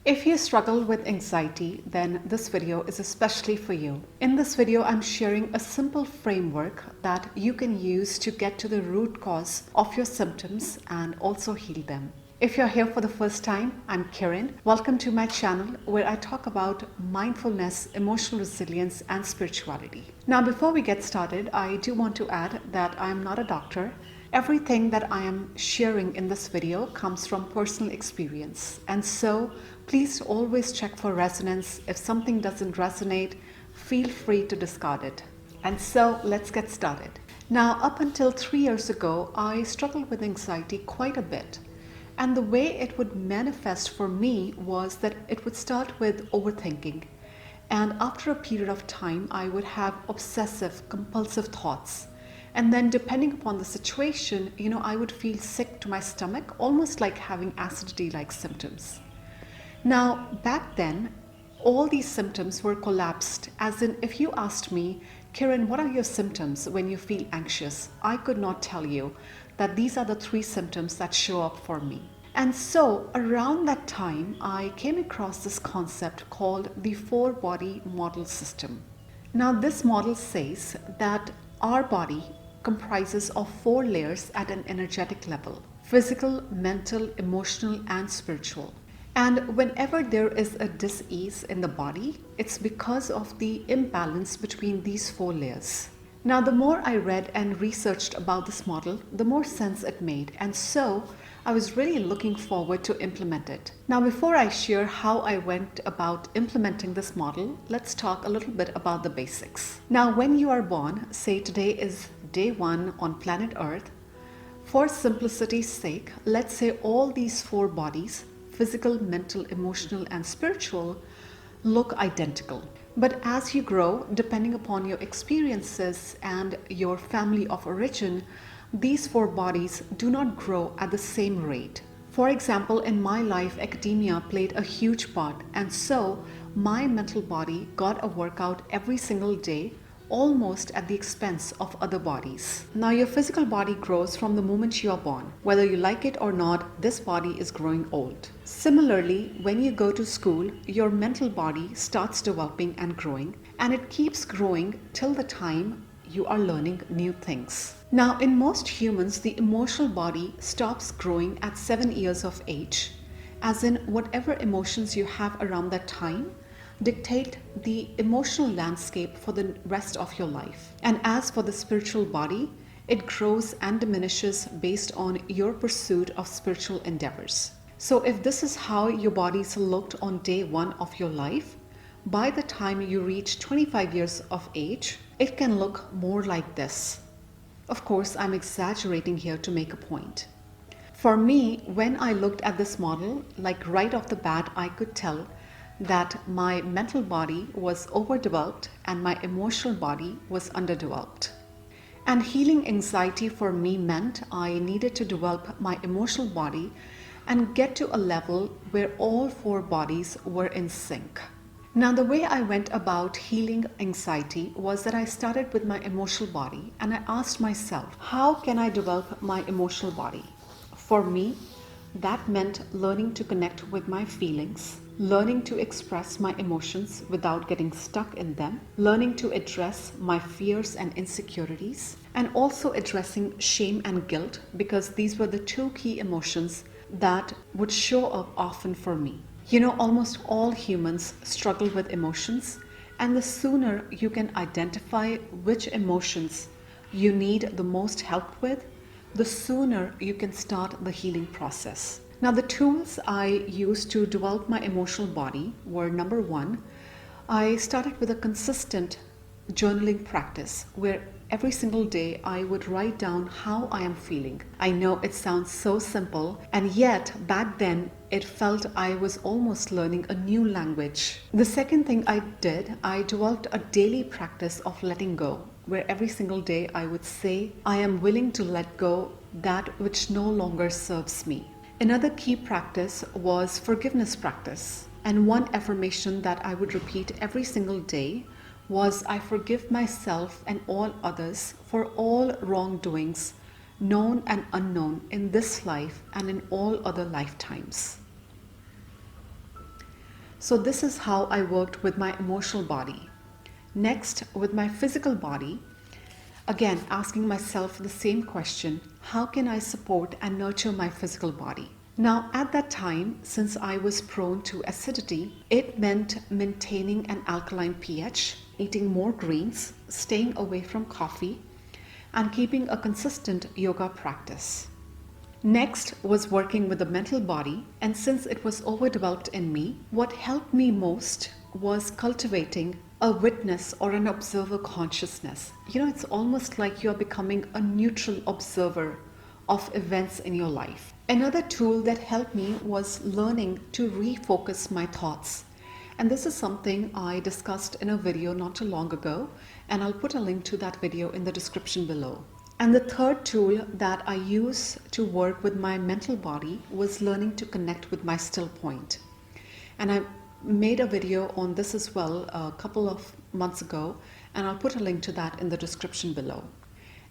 If you struggle with anxiety, then this video is especially for you. In this video, I'm sharing a simple framework that you can use to get to the root cause of your symptoms and also heal them. If you're here for the first time, I'm Kiran. Welcome to my channel where I talk about mindfulness, emotional resilience, and spirituality. Now, before we get started, I do want to add that I'm not a doctor. Everything that I am sharing in this video comes from personal experience, and so please always check for resonance. If something doesn't resonate, feel free to discard it. And so let's get started. Now, up until 3 years ago, I struggled with anxiety quite a bit. And the way it would manifest for me was that it would start with overthinking. And after a period of time, I would have obsessive, compulsive thoughts. And then depending upon the situation, I would feel sick to my stomach, almost like having acidity-like symptoms. Now, back then, all these symptoms were collapsed, as in if you asked me, Kiran, what are your symptoms when you feel anxious? I could not tell you that these are the 3 symptoms that show up for me. And so around that time, I came across this concept called the 4-body model system. Now, this model says that our body comprises of 4 layers at an energetic level: physical, mental, emotional, and spiritual. And whenever there is a dis-ease in the body, it's because of the imbalance between these 4 layers. Now, the more I read and researched about this model, the more sense it made, and so I was really looking forward to implement it. Now, before I share how I went about implementing this model, let's talk a little bit about the basics. Now, when you are born, say today is day 1 on planet Earth, for simplicity's sake, let's say all these 4 bodies, physical, mental, emotional, and spiritual, look identical. But as you grow, depending upon your experiences and your family of origin, these 4 bodies do not grow at the same rate. For example, in my life, academia played a huge part, and so my mental body got a workout every single day, almost at the expense of other bodies. Now, your physical body grows from the moment you are born. Whether you like it or not, this body is growing old. Similarly, when you go to school, your mental body starts developing and growing, and it keeps growing till the time you are learning new things. Now, in most humans, the emotional body stops growing at 7 years of age, as in whatever emotions you have around that time dictate the emotional landscape for the rest of your life. And as for the spiritual body, it grows and diminishes based on your pursuit of spiritual endeavors. So if this is how your bodies looked on day 1 of your life, by the time you reach 25 years of age, it can look more like this. Of course, I'm exaggerating here to make a point. For me, when I looked at this model, like right off the bat, I could tell that my mental body was overdeveloped and my emotional body was underdeveloped. And healing anxiety for me meant I needed to develop my emotional body and get to a level where all 4 bodies were in sync. Now, the way I went about healing anxiety was that I started with my emotional body, and I asked myself, how can I develop my emotional body? For me, that meant learning to connect with my feelings, learning to express my emotions without getting stuck in them, learning to address my fears and insecurities, and also addressing shame and guilt, because these were the 2 key emotions that would show up often for me. Almost all humans struggle with emotions, and the sooner you can identify which emotions you need the most help with, the sooner you can start the healing process. Now, the tools I used to develop my emotional body were: number 1, I started with a consistent journaling practice where every single day I would write down how I am feeling. I know it sounds so simple, and yet back then it felt I was almost learning a new language. The second thing I did, I developed a daily practice of letting go, where every single day I would say, I am willing to let go that which no longer serves me. Another key practice was forgiveness practice. And one affirmation that I would repeat every single day was, I forgive myself and all others for all wrongdoings known and unknown in this life and in all other lifetimes. So this is how I worked with my emotional body. Next, with my physical body, again asking myself the same question: how can I support and nurture my physical body? Now, at that time, since I was prone to acidity, it meant maintaining an alkaline pH, eating more greens, staying away from coffee, and keeping a consistent yoga practice. Next was working with the mental body, and since it was overdeveloped in me, what helped me most was cultivating a witness or an observer consciousness. It's almost like you're becoming a neutral observer of events in your life. Another tool that helped me was learning to refocus my thoughts. And this is something I discussed in a video not too long ago, and I'll put a link to that video in the description below. And the third tool that I use to work with my mental body was learning to connect with my still point. And I made a video on this as well a couple of months ago, and I'll put a link to that in the description below.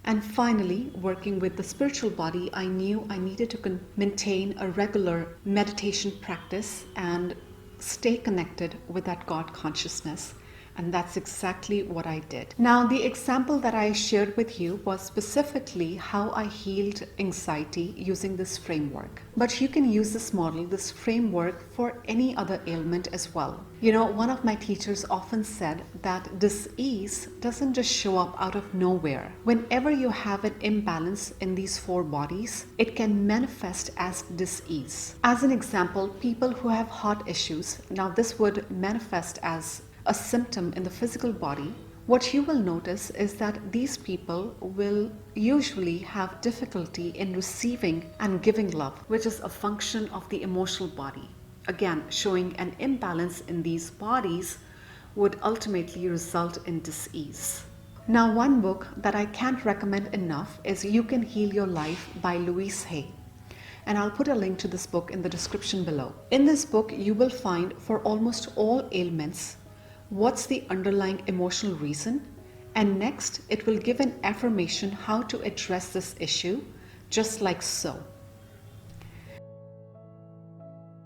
And finally, working with the spiritual body, I knew I needed to maintain a regular meditation practice and stay connected with that God consciousness. And that's exactly what I did. Now, the example that I shared with you was specifically how I healed anxiety using this framework. But you can use this model, this framework, for any other ailment as well. One of my teachers often said that dis-ease doesn't just show up out of nowhere. Whenever you have an imbalance in these four bodies, it can manifest as dis-ease. As an example, people who have heart issues, now this would manifest as a symptom in the physical body. What you will notice is that these people will usually have difficulty in receiving and giving love, which is a function of the emotional body. Again, showing an imbalance in these bodies would ultimately result in dis-ease. Now, one book that I can't recommend enough is You Can Heal Your Life by Louise Hay. And I'll put a link to this book in the description below. In this book, you will find for almost all ailments, what's the underlying emotional reason, and next it will give an affirmation how to address this issue, just like so.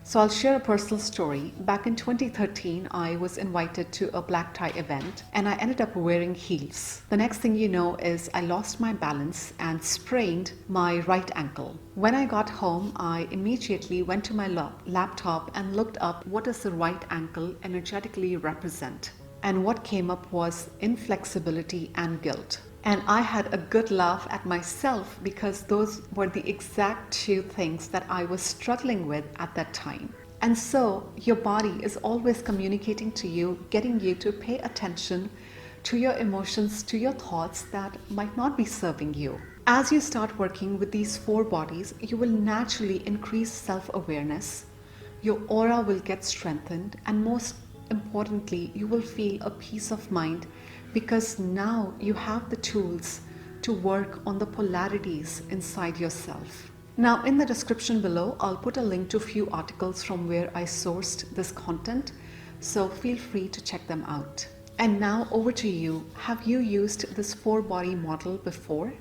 So I'll share a personal story. Back in 2013, I was invited to a black tie event and I ended up wearing heels. The next thing you know is I lost my balance and sprained my right ankle. When I got home, I immediately went to my laptop and looked up what does the right ankle energetically represent. And what came up was inflexibility and guilt. And I had a good laugh at myself because those were the exact two things that I was struggling with at that time. And so your body is always communicating to you, getting you to pay attention to your emotions, to your thoughts that might not be serving you. As you start working with these four bodies, you will naturally increase self-awareness. Your aura will get strengthened, and most importantly, you will feel a peace of mind because now you have the tools to work on the polarities inside yourself. Now, in the description below, I'll put a link to a few articles from where I sourced this content, so feel free to check them out. And now over to you. Have you used this four-body model before?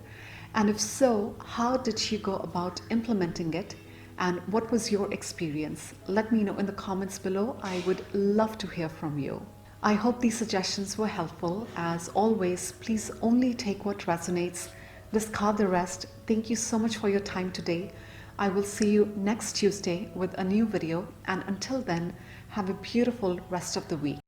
And if so, how did you go about implementing it? And what was your experience? Let me know in the comments below. I would love to hear from you. I hope these suggestions were helpful. As always, please only take what resonates, discard the rest. Thank you so much for your time today. I will see you next Tuesday with a new video, and until then, have a beautiful rest of the week.